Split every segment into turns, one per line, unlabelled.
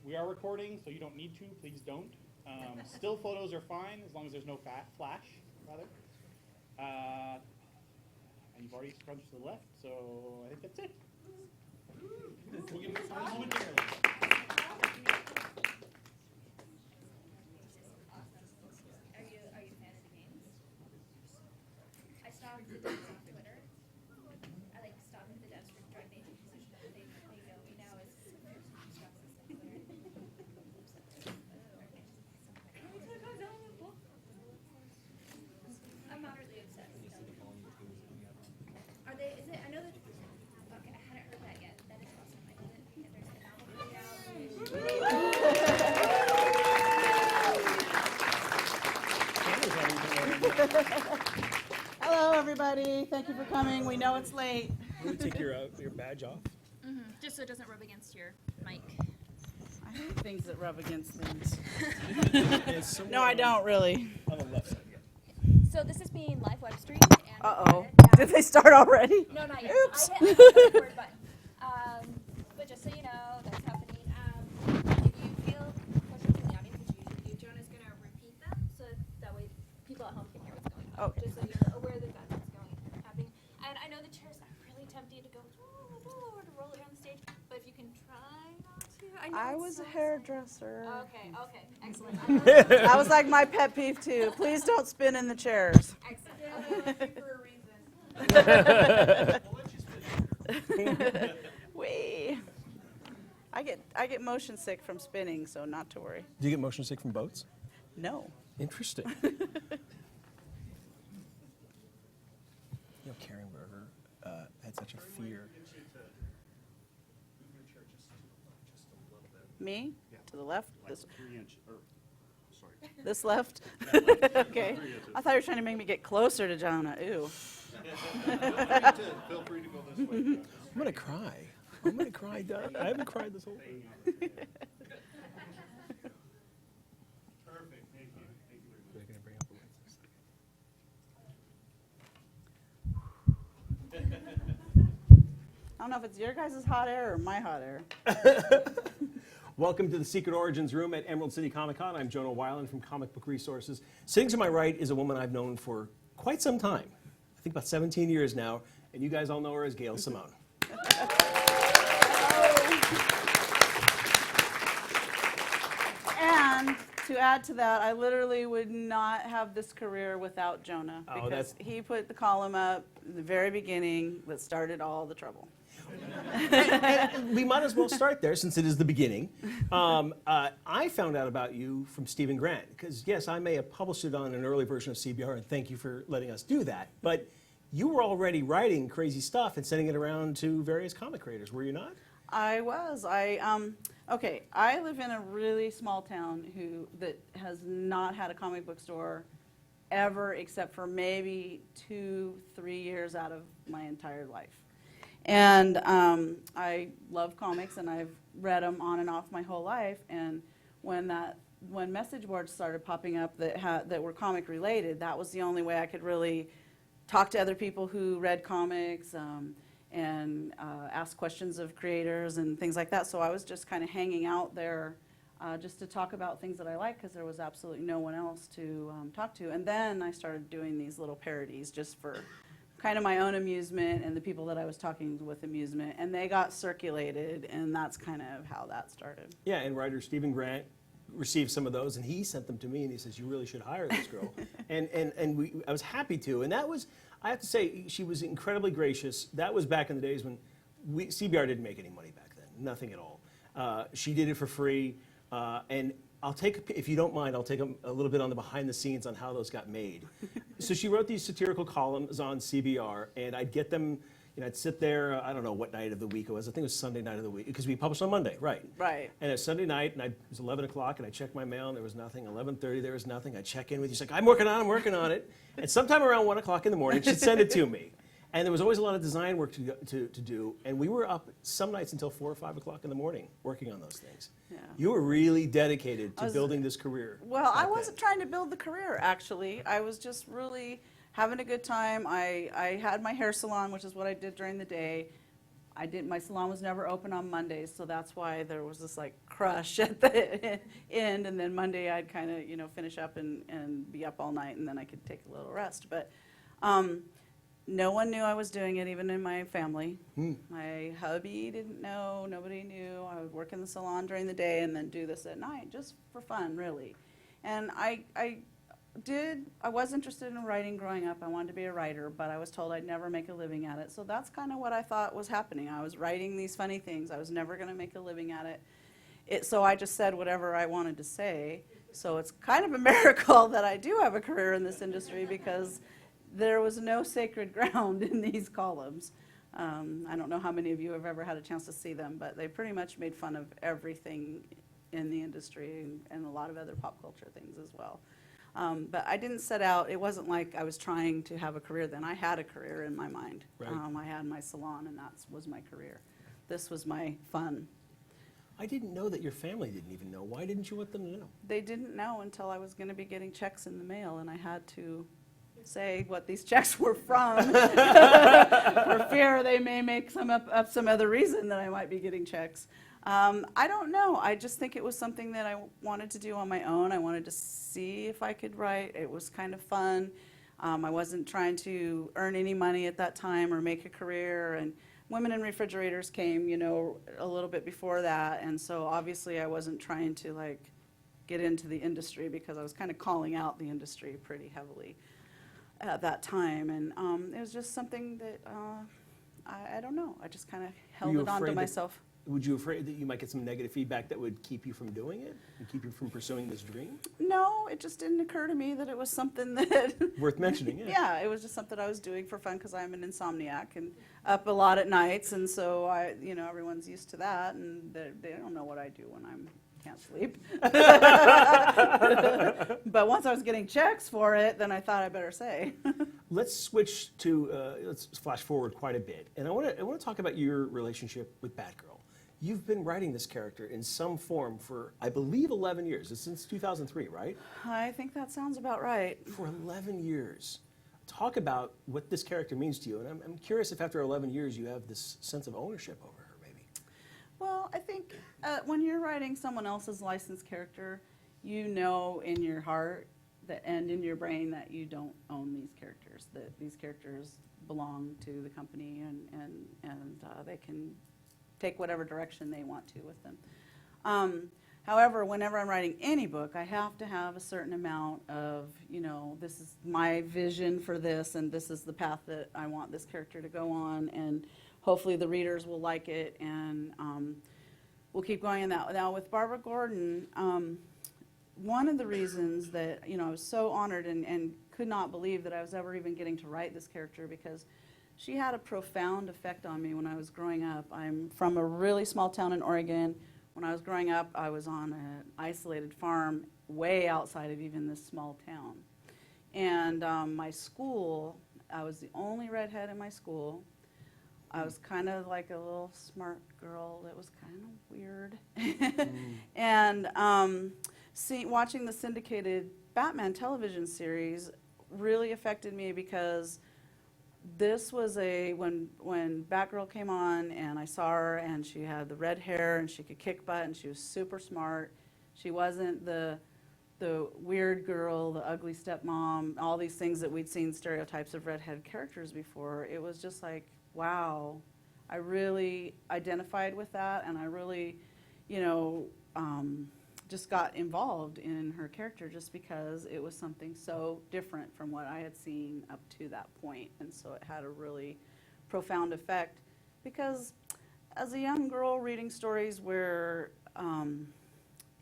We are recording, so you don't need to. Please don't. Still photos are fine as long as there's no flash, rather. And you've already scrunched to the left, so I think that's it. We'll give it a moment momentarily.
Are you a fan of the games? I stalked the devs on Twitter. I like stalking the devs for joint making decisions. They know me now as I'm moderately obsessed. Are they? Is it? I know that. Okay, I hadn't heard that yet. That is awesome. I know that there's the novel coming out.
Hello, everybody. Thank you for coming. We know it's late.
Will you take your badge off?
Just so it doesn't rub against your mic.
I hate things that rub against things.
It's
No, I don't really.
on the left side.
So this is being live web streamed and
Uh-oh.
recorded.
Did they start already?
No, not yet.
Oops.
I hit the record button. But just so you know, that's happening. If you feel questions from the audience, which you usually do, Jonah's going to repeat them so that way people at home can hear what's going on.
Okay.
Just so you're aware that that's what's happening. And I know the chairs are really tempting to go, or to roll around the stage, but if you can try not to.
I was a hairdresser.
Okay, excellent.
That was like my pet peeve, too. Please don't spin in the chairs.
Excellent.
For a reason.
Wee. I get motion sick from spinning, so not to worry.
Do you get motion sick from boats?
No.
Interesting. Karen Berger had such a fear.
Me?
Yeah.
To the left?
Like
This,
3 inch, or, sorry.
this left? Okay. I thought you were trying to make me get closer to Jonah. Ew.
Feel free to go this way.
I'm gonna cry. I'm gonna cry, Doug. I haven't cried this whole thing.
Perfect. Thank you. Thank you very much.
They're gonna bring up the
I don't know if it's your guys' hot air or my hot air.
Welcome to the Secret Origins Room at Emerald City Comic Con. I'm Jonah Weiland from Comic Book Resources. Sitting to my right is a woman I've known for quite some time. I think about 17 years now, and you guys all know her as Gail Simone.
And to add to that, I literally would not have this career without Jonah,
Oh,
because
that's-
he put the column up in the very beginning that started all the trouble.
We might as well start there since it is the beginning. I found out about you from Stephen Grant, because yes, I may have published it on an early version of CBR, and thank you for letting us do that, but you were already writing crazy stuff and sending it around to various comic creators, were you not?
I was. Okay, I live in a really small town that has not had a comic book store ever, except for maybe 2-3 years out of my entire life. And I love comics, and I've read them on and off my whole life. And when message boards started popping up that were comic related, that was the only way I could really talk to other people who read comics and ask questions of creators and things like that. So I was just kind of hanging out there just to talk about things that I like, because there was absolutely no one else to talk to. And then I started doing these little parodies just for kind of my own amusement and the people that I was talking with amusement, and they got circulated, and that's kind of how that started.
Yeah, and writer Stephen Grant received some of those, and he sent them to me, and he says, you really should hire this girl. I was happy to, and that was, I have to say, she was incredibly gracious. That was back in the days when CBR didn't make any money back then, nothing at all. She did it for free, and I'll take, if you don't mind, I'll take a little bit on the behind the scenes on how those got made. So she wrote these satirical columns on CBR, and I'd get them, I'd sit there, I don't know what night of the week it was. I think it was Sunday night of the week, because we published on Monday, right?
Right.
And it's Sunday night, and it was 11 o'clock, and I checked my mail, and there was nothing. 11:30, there was nothing. I check in with you. She's like, I'm working on it. And sometime around 1 o'clock in the morning, she'd send it to me. And there was always a lot of design work to do, and we were up some nights until 4 or 5 o'clock in the morning working on those things.
Yeah.
You were really dedicated to building this career.
Well, I
back
wasn't
then.
trying to build the career, actually. I was just really having a good time. I had my hair salon, which is what I did during the day. my salon was never open on Mondays, so that's why there was this like crush at the end, and then Monday I'd kind of, finish up and be up all night, and then I could take a little rest. But no one knew I was doing it, even in my family. My hubby didn't know, nobody knew. I would work in the salon during the day and then do this at night, just for fun, really. And I was interested in writing growing up. I wanted to be a writer, but I was told I'd never make a living at it. So that's kind of what I thought was happening. I was writing these funny things. I was never going to make a living at it. So I just said whatever I wanted to say. So it's kind of a miracle that I do have a career in this industry, because there was no sacred ground in these columns. I don't know how many of you have ever had a chance to see them, but they pretty much made fun of everything in the industry and a lot of other pop culture things as well. But I didn't set out, it wasn't like I was trying to have a career then. I had a career in my mind.
Right.
I had my salon, and that was my career. This was my fun.
I didn't know that your family didn't even know. Why didn't you want them to know?
They didn't know until I was going to be getting checks in the mail, and I had to say what these checks were from for fear they may make up some other reason that I might be getting checks. I don't know. I just think it was something that I wanted to do on my own. I wanted to see if I could write. It was kind of fun. I wasn't trying to earn any money at that time or make a career. And Women in Refrigerators came, a little bit before that. And so obviously I wasn't trying to get into the industry, because I was kind of calling out the industry pretty heavily at that time. And it was just something that, I don't know. I just kind of held it on to myself.
Would you afraid that you might get some negative feedback that would keep you from doing it and keep you from pursuing this dream?
No, it just didn't occur to me that it was something that
Worth mentioning, yeah.
Yeah, it was just something I was doing for fun, because I'm an insomniac and up a lot at nights, and so everyone's used to that, and they don't know what I do when I can't sleep. But once I was getting checks for it, then I thought I better say.
Let's switch to, let's flash forward quite a bit. And I want to talk about your relationship with Batgirl. You've been writing this character in some form for, I believe, 11 years. It's since 2003, right?
I think that sounds about right.
For 11 years. Talk about what this character means to you. And I'm curious if after 11 years you have this sense of ownership over her, maybe.
Well, I think when you're writing someone else's licensed character, you know in your heart and in your brain that you don't own these characters, that these characters belong to the company, and they can take whatever direction they want to with them. However, whenever I'm writing any book, I have to have a certain amount of, this is my vision for this, and this is the path that I want this character to go on, and hopefully the readers will like it, and we'll keep going in that. Now, with Barbara Gordon, one of the reasons that, I was so honored and could not believe that I was ever even getting to write this character, because she had a profound effect on me when I was growing up. I'm from a really small town in Oregon. When I was growing up, I was on an isolated farm way outside of even this small town. And my school, I was the only redhead in my school. I was kind of like a little smart girl that was kind of weird. And watching the syndicated Batman television series really affected me, because this was when Batgirl came on and I saw her, and she had the red hair and she could kick butt and she was super smart. She wasn't the weird girl, the ugly stepmom, all these things that we'd seen stereotypes of redhead characters before. It was just like, wow, I really identified with that, and I really, just got involved in her character just because it was something so different from what I had seen up to that point. And so it had a really profound effect, because as a young girl reading stories where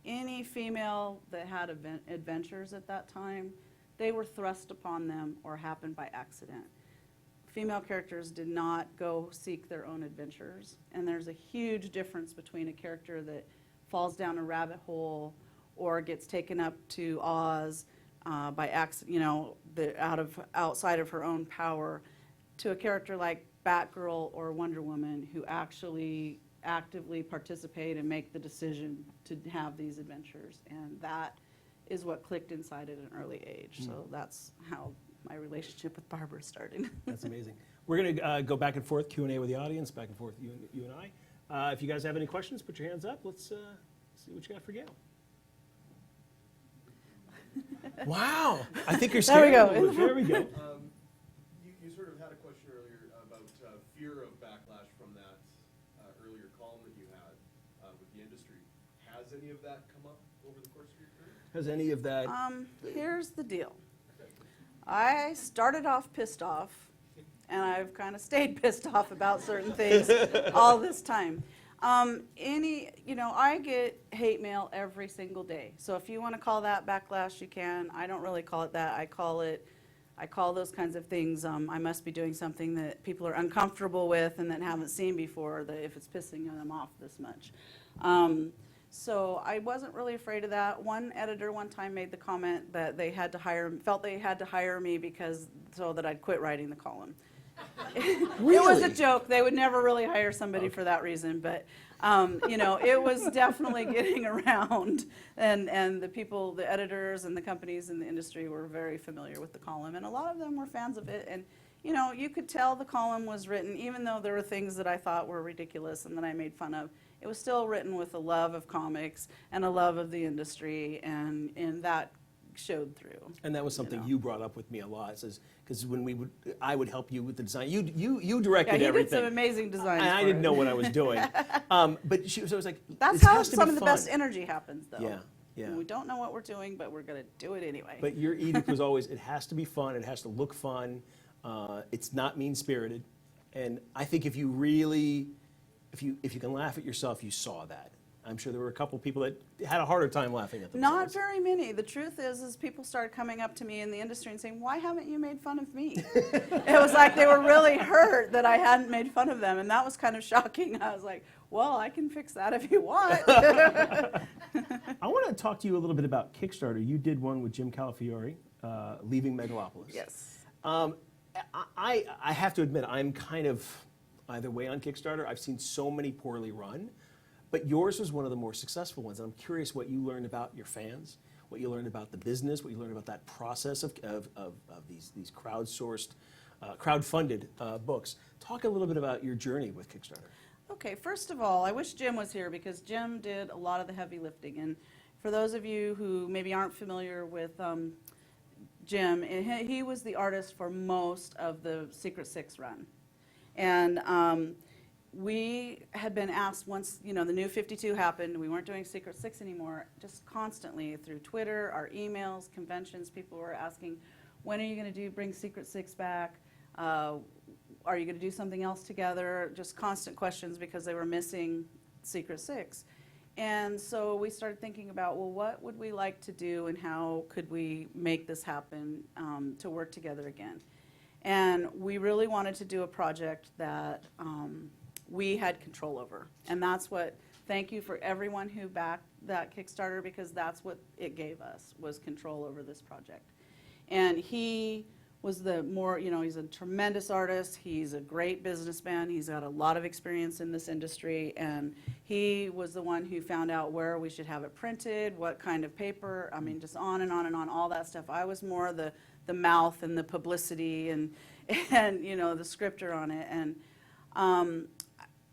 any female that had adventures at that time, they were thrust upon them or happened by accident. Female characters did not go seek their own adventures, and there's a huge difference between a character that falls down a rabbit hole or gets taken up to Oz by accident, outside of her own power, to a character like Batgirl or Wonder Woman, who actually actively participate and make the decision to have these adventures. And that is what clicked inside at an early age. So that's how my relationship with Barbara started.
That's amazing. We're going to go back and forth, Q&A with the audience, back and forth, you and I. If you guys have any questions, put your hands up. Let's see what you got for Gail. Wow, I think you're
There we
scared.
go.
a little bit. There we go.
You sort of had a question earlier about fear of backlash from that earlier column that you had with the industry. Has any of that come up over the course of your career?
Has any of that?
Here's the deal. I started off pissed off, and I've kind of stayed pissed off about certain things all this time. I get hate mail every single day. So if you want to call that backlash, you can. I don't really call it that. I call those kinds of things, I must be doing something that people are uncomfortable with and that haven't seen before, that if it's pissing them off this much. So I wasn't really afraid of that. One editor one time made the comment that felt they had to hire me so that I'd quit writing the column.
Really?
It was a joke. They would never really hire somebody for that reason, but it was definitely getting around, and the editors and the companies in the industry were very familiar with the column, and a lot of them were fans of it. And you could tell the column was written, even though there were things that I thought were ridiculous and that I made fun of. It was still written with a love of comics and a love of the industry, and that showed through.
And that was something you brought up with me a lot, because when I would help you with the design. You directed
Yeah, he
everything.
did some amazing designs.
And I
for
didn't
it.
know what I was doing. But so I was like,
That's
it
how
has to be
some of the
fun.
best energy happens, though.
Yeah, yeah.
We don't know what we're doing, but we're going to do it anyway.
But your edict was always, it has to be fun, it has to look fun, it's not mean-spirited. And I think if you can laugh at yourself, you saw that. I'm sure there were a couple people that had a harder time laughing at themselves.
Not very many. The truth is people started coming up to me in the industry and saying, "Why haven't you made fun of me?" It was like they were really hurt that I hadn't made fun of them, and that was kind of shocking. I was like, well, I can fix that if you want.
I want to talk to you a little bit about Kickstarter. You did one with Jim Calafiore, Leaving Megalopolis.
Yes.
I have to admit, I'm kind of either way on Kickstarter. I've seen so many poorly run, but yours was one of the more successful ones. And I'm curious what you learned about your fans, what you learned about the business, what you learned about that process of these crowdsourced, crowdfunded books. Talk a little bit about your journey with Kickstarter.
Okay, first of all, I wish Jim was here because Jim did a lot of the heavy lifting. And for those of you who maybe aren't familiar with Jim, he was the artist for most of the Secret Six run. And we had been asked once, the new 52 happened, we weren't doing Secret Six anymore, just constantly through Twitter, our emails, conventions, people were asking, when are you going to bring Secret Six back? Are you going to do something else together? Just constant questions because they were missing Secret Six. And so we started thinking about, well, what would we like to do and how could we make this happen to work together again? And we really wanted to do a project that we had control over. And that's thank you for everyone who backed that Kickstarter, because that's what it gave us, was control over this project. And he was he's a tremendous artist, he's a great businessman, he's got a lot of experience in this industry, and he was the one who found out where we should have it printed, what kind of paper, just on and on and on, all that stuff. I was more the mouth and the publicity and the scripter on it. And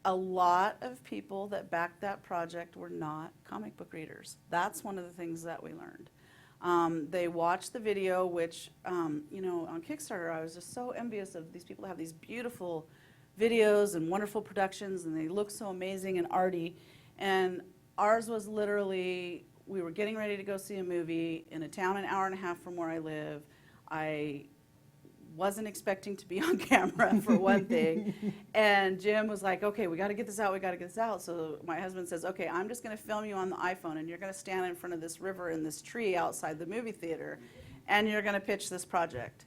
a lot of people that backed that project were not comic book readers. That's one of the things that we learned. They watched the video, which, on Kickstarter, I was just so envious of these people that have these beautiful videos and wonderful productions, and they look so amazing and arty. And ours was literally, we were getting ready to go see a movie in a town an hour and a half from where I live. I wasn't expecting to be on camera, for one thing. And Jim was like, okay, we got to get this out, we got to get this out. So my husband says, okay, I'm just going to film you on the iPhone, and you're going to stand in front of this river and this tree outside the movie theater, and you're going to pitch this project.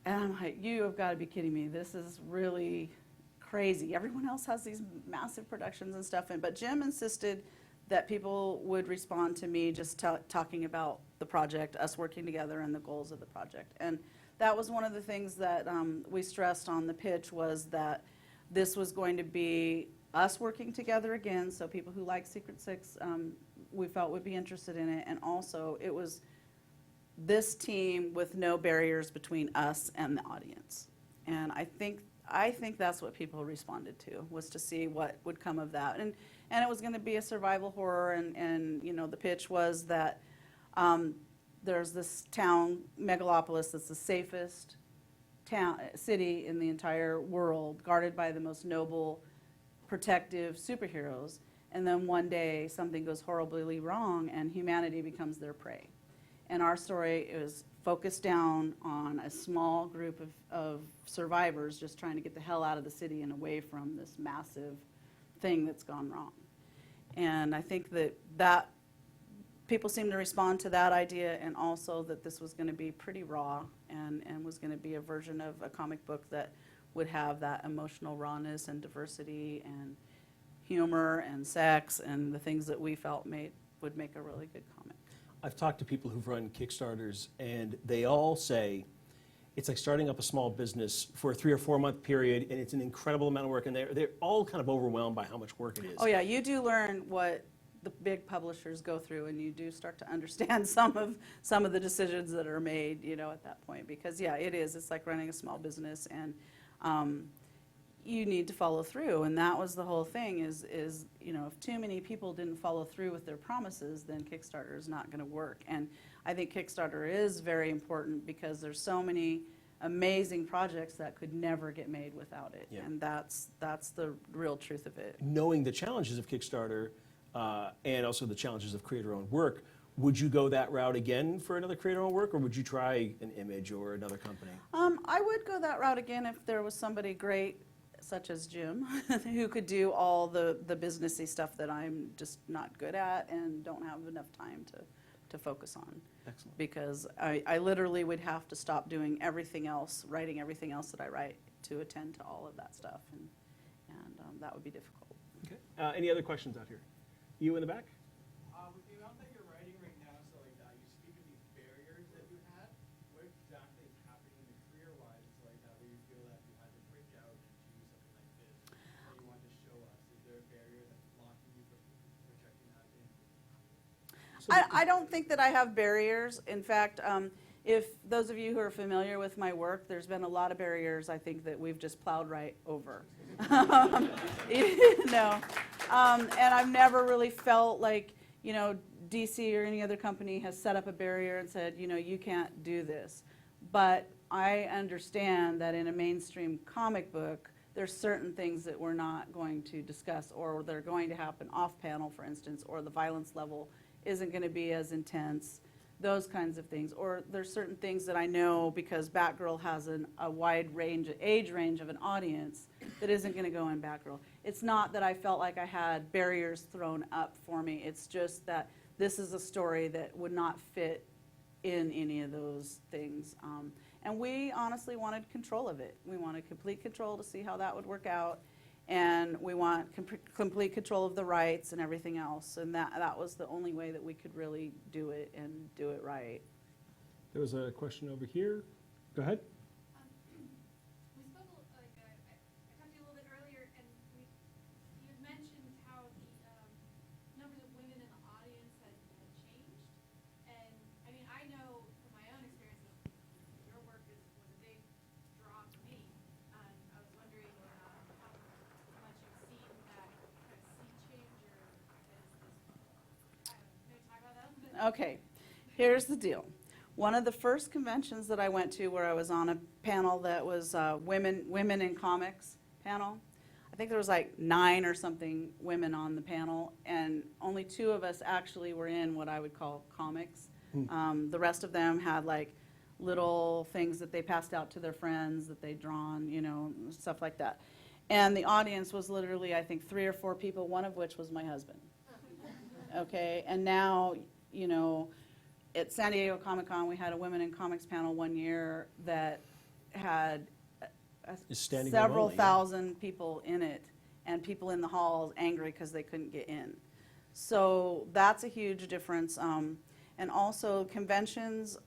And I'm like, you have got to be kidding me. This is really crazy. Everyone else has these massive productions and stuff, but Jim insisted that people would respond to me just talking about the project, us working together, and the goals of the project. And that was one of the things that we stressed on the pitch, was that this was going to be us working together again, so people who like Secret Six we felt would be interested in it, and also it was this team with no barriers between us and the audience. And I think that's what people responded to, was to see what would come of that. And it was going to be a survival horror, and you know, the pitch was that there's this town, megalopolis, that's the safest city in the entire world, guarded by the most noble, protective superheroes. And then one day something goes horribly wrong and humanity becomes their prey. And our story is focused down on a small group of survivors just trying to get the hell out of the city and away from this massive thing that's gone wrong. And I think that people seem to respond to that idea, and also that this was going to be pretty raw and was going to be a version of a comic book that would have that emotional rawness and diversity and humor and sex and the things that we felt would make a really good comic.
I've talked to people who've run Kickstarters, and they all say it's like starting up a small business for a 3 or 4 month period, and it's an incredible amount of work, and they're all kind of overwhelmed by how much work it is.
Oh yeah, you do learn what the big publishers go through, and you do start to understand some of the decisions that are made, you know, at that point. Because yeah, it's like running a small business, and you need to follow through. And that was the whole thing, is you know, if too many people didn't follow through with their promises, then Kickstarter is not going to work. And I think Kickstarter is very important because there's so many amazing projects that could never get made without it.
Yeah.
And that's the real truth of it.
Knowing the challenges of Kickstarter and also the challenges of creator-owned work, would you go that route again for another creator-owned work, or would you try an Image or another company?
I would go that route again if there was somebody great, such as Jim, who could do all the businessy stuff that I'm just not good at and don't have enough time to focus on.
Excellent.
Because I literally would have to stop doing everything else, writing everything else that I write, to attend to all of that stuff, and that would be difficult.
Okay. Any other questions out here? You in the back?
With the amount that you're writing right now, so like you speak of these barriers that you had. What exactly is happening in the career-wise, like that, where you feel that you had to break out and do something like this that you wanted to show us? Is there a barrier that's blocking you from projecting that in?
I don't think that I have barriers. In fact, if those of you who are familiar with my work, there's been a lot of barriers, I think, that we've just plowed right over. You know, and I've never really felt like, you know, DC or any other company has set up a barrier and said, you know, you can't do this. But I understand that in a mainstream comic book, there's certain things that we're not going to discuss, or they're going to happen off panel, for instance, or the violence level isn't going to be as intense, those kinds of things. Or there's certain things that I know, because Batgirl has a wide age range of an audience, that isn't going to go in Batgirl. It's not that I felt like I had barriers thrown up for me. It's just that this is a story that would not fit in any of those things. And we honestly wanted control of it. We wanted complete control to see how that would work out. And we want complete control of the rights and everything else. And that was the only way that we could really do it and do it right.
There was a question over here. Go ahead.
We spoke, I talked to you a little bit earlier, and you had mentioned how the numbers of women in the audience had changed. And I mean, I know from my own experience that your work was a big draw for me. And I was wondering how much you've seen that kind of sea change, or can you talk about that a little bit?
Okay, here's the deal. One of the first conventions that I went to, where I was on a panel that was women in comics panel, I think there was like 9 or something women on the panel, and only 2 of us actually were in what I would call comics. The rest of them had like little things that they passed out to their friends that they'd drawn, you know, stuff like that. And the audience was literally, I think, 3 or 4 people, one of which was my husband. Okay, and now, you know, at San Diego Comic-Con, we had a Women in Comics panel one year that had
Standing room
several
only, yeah.
thousand people in it, and people in the halls angry because they couldn't get in. So that's a huge difference. And also conventions,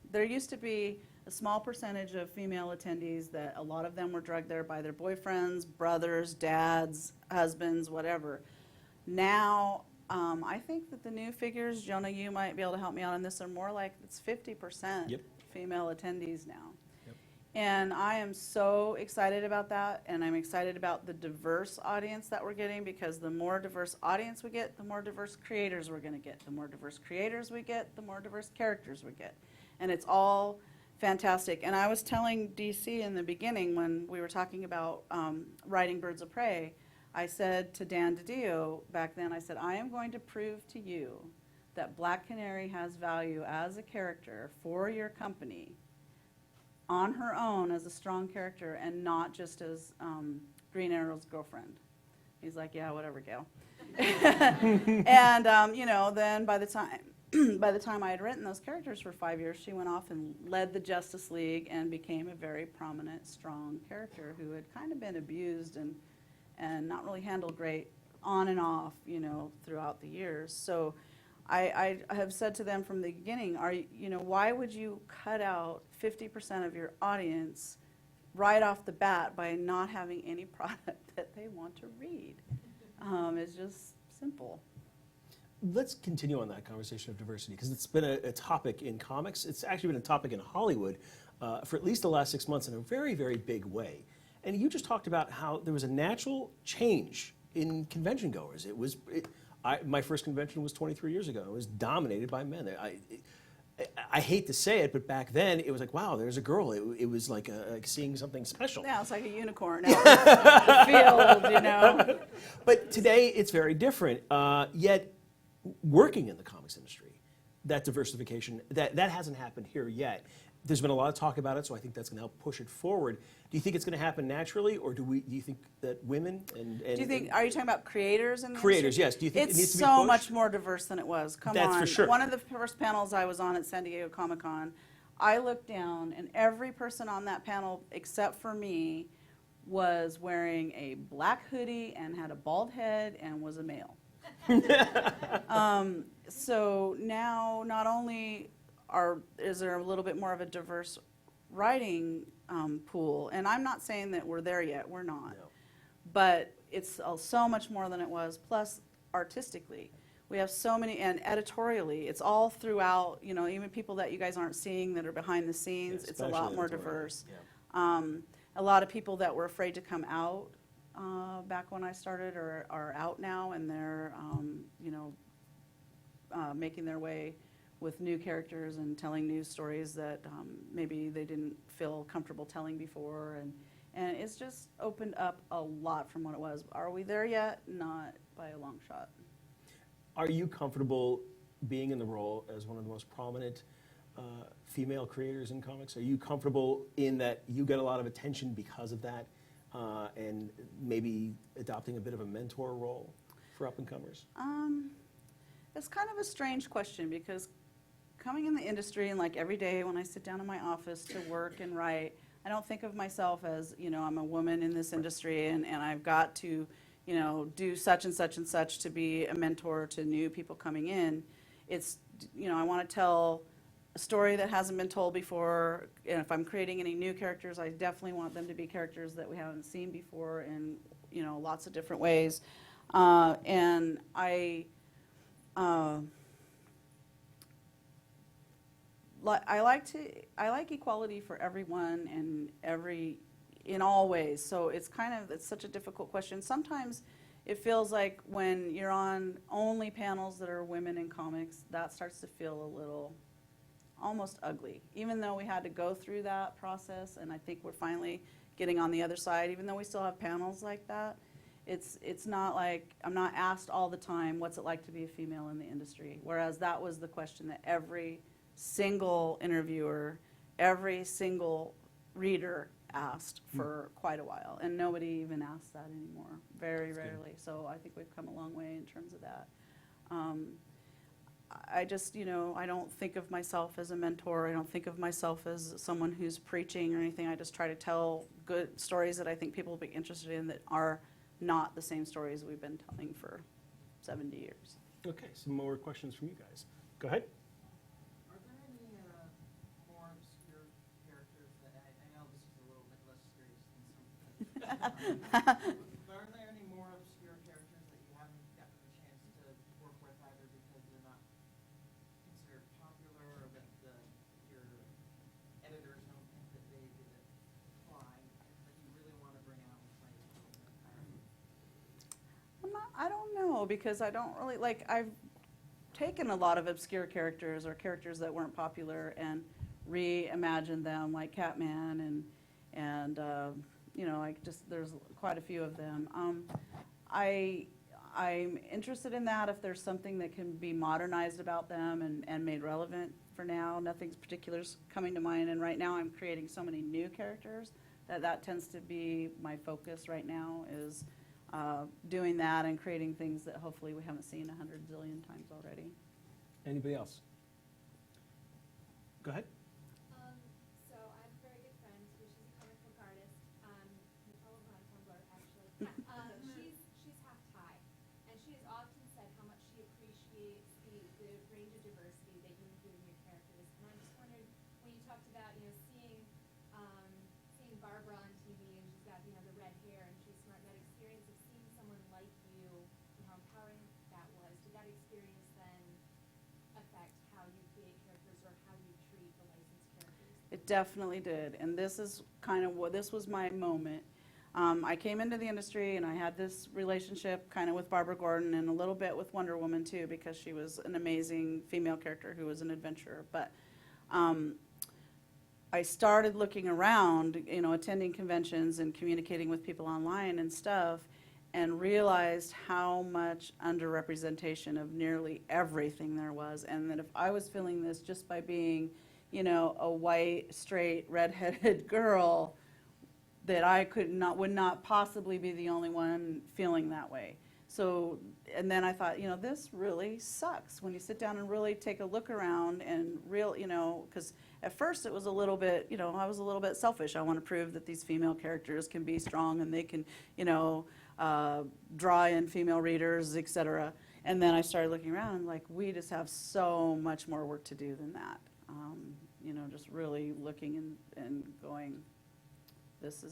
there used to be a small percentage of female attendees that a lot of them were drugged there by their boyfriends, brothers, dads, husbands, whatever. Now, I think that the new figures, Jonah, you might be able to help me out on this, are more like it's 50%
Yep.
female attendees now.
Yep.
And I am so excited about that, and I'm excited about the diverse audience that we're getting, because the more diverse audience we get, the more diverse creators we're gonna get. The more diverse creators we get, the more diverse characters we get. And it's all fantastic. And I was telling DC in the beginning when we were talking about writing Birds of Prey, I said to Dan DiDio back then, I said, I am going to prove to you that Black Canary has value as a character for your company on her own as a strong character, and not just as Green Arrow's girlfriend. He's like, yeah, whatever, Gail. And you know, then by the time I had written those characters for 5 years, she went off and led the Justice League and became a very prominent, strong character who had kind of been abused and not really handled great on and off, you know, throughout the years. So I have said to them from the beginning, why would you cut out 50% of your audience right off the bat by not having any product that they want to read? It's just simple.
Let's continue on that conversation of diversity, because it's been a topic in comics. It's actually been a topic in Hollywood for at least the last 6 months in a very, very big way. And you just talked about how there was a natural change in convention goers. My first convention was 23 years ago. It was dominated by men. I hate to say it, but back then it was like, wow, there's a girl. It was like seeing something special.
Yeah, it's like a unicorn out in the field, you know.
But today it's very different. Yet, working in the comics industry, that diversification, that hasn't happened here yet. There's been a lot of talk about it, so I think that's going to help push it forward. Do you think it's going to happen naturally, or do you think that women and
Do you think? Are you talking about creators in the
creators?
industry?
Yes. Do you think it needs
It's
to be
so
pushed?
much more diverse than it was. Come
That's
on.
for sure.
One of the first panels I was on at San Diego Comic-Con, I looked down, and every person on that panel, except for me, was wearing a black hoodie and had a bald head and was a male. So now, not only is there a little bit more of a diverse writing pool, and I'm not saying that we're there yet, we're not,
No.
but it's so much more than it was. Plus, artistically, we have so many, and editorially, it's all throughout. You know, even people that you guys aren't seeing that are behind the scenes,
Yeah,
it's a lot
especially
more
editorial.
diverse.
Yeah.
A lot of people that were afraid to come out back when I started are out now, and they're making their way with new characters and telling new stories that maybe they didn't feel comfortable telling before, and it's just opened up a lot from what it was. Are we there yet? Not by a long shot.
Are you comfortable being in the role as one of the most prominent female creators in comics? Are you comfortable in that you get a lot of attention because of that, and maybe adopting a bit of a mentor role for up-and-comers?
It's kind of a strange question, because coming in the industry and like every day when I sit down in my office to work and write, I don't think of myself as, I'm a woman in this industry and I've got to, do such and such and such to be a mentor to new people coming in. It's, I want to tell a story that hasn't been told before, and if I'm creating any new characters, I definitely want them to be characters that we haven't seen before in, lots of different ways. And I like equality for everyone and in all ways. So it's such a difficult question. Sometimes it feels like when you're on only panels that are women in comics, that starts to feel a little almost ugly. Even though we had to go through that process, and I think we're finally getting on the other side, even though we still have panels like that, it's not like I'm not asked all the time, what's it like to be a female in the industry? Whereas that was the question that every single interviewer, every single reader asked for quite a while, and nobody even asks that anymore, very rarely. So I think we've come a long way in terms of that. I just, I don't think of myself as a mentor. I don't think of myself as someone who's preaching or anything. I just try to tell good stories that I think people will be interested in that are not the same stories we've been telling for 70 years.
Okay, some more questions from you guys. Go ahead.
Are there any more obscure characters that I know this is a little bit less serious than some but are there any more obscure characters that you haven't gotten a chance to work with either because they're not considered popular or that your editors don't think that they
know, because I don't really, like, I've taken a lot of obscure characters or characters that weren't popular and reimagined them, like Catman and you know, like just, there's quite a few of them. I'm interested in that if there's something that can be modernized about them and made relevant for now. Nothing's particular's coming to mind, and right now I'm creating so many new characters that tends to be my focus right now, is doing that and creating things that hopefully we haven't seen 100 zillion times already.
Anybody else? Go ahead.
So I have a very good friend who she's a comic book artist. You follow her on Tumblr, actually. She's half Thai, and she has often said how much she appreciates the range of diversity that you include in your characters. And I just wondered, when you talked about, you know, seeing Barbara on TV, and she's got, you know, the red hair, and she's smart, that experience of seeing someone like you, and how empowering that was, did that experience then affect how you create characters or how you treat the licensed characters?
It definitely did, and this is kind of what, this was my moment. I came into the industry and I had this relationship kind of with Barbara Gordon and a little bit with Wonder Woman too, because she was an amazing female character who was an adventurer. But I started looking around, you know, attending conventions and communicating with people online and stuff, and realized how much underrepresentation of nearly everything there was, and that if I was feeling this just by being, you know, a white, straight, redheaded girl, that I would not possibly be the only one feeling that way. So, and then I thought, you know, this really sucks when you sit down and really take a look around and you know, because at first it was a little bit, you know, I was a little bit selfish. I want to prove that these female characters can be strong and they can, you know, draw in female readers, etc. And then I started looking around and like, we just have so much more work to do than that. You know, just really looking and going, this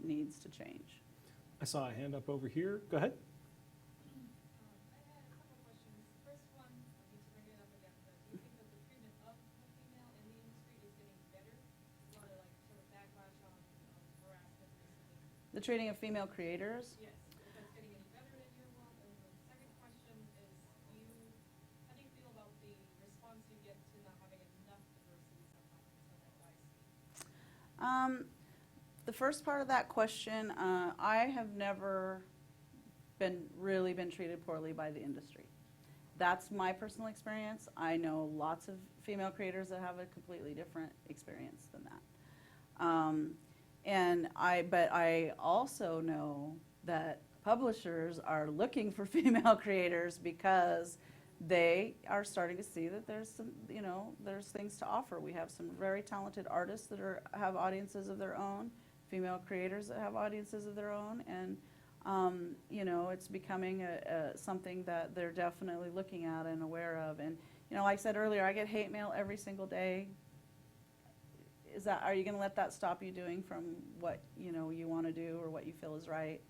needs to change.
I saw a hand up over here. Go ahead.
I had a couple of questions. First one, I need to bring it up again, but do you think that the treatment of the female in the industry is getting better? A lot of like sort of backlash on harassment recently.
The treating of female creators.
Yes, if that's getting any better in your world. And the second question is, how do you feel about the response you get to not having enough diversity sometimes? So that's what I see.
The first part of that question, I have never really been treated poorly by the industry. That's my personal experience. I know lots of female creators that have a completely different experience than that. But I also know that publishers are looking for female creators because they are starting to see that there's some, you know, there's things to offer. We have some very talented artists that have audiences of their own, female creators that have audiences of their own, and you know, it's becoming something that they're definitely looking at and aware of. And you know, like I said earlier, I get hate mail every single day. Are you going to let that stop you doing from what, you know, you want to do or what you feel is right?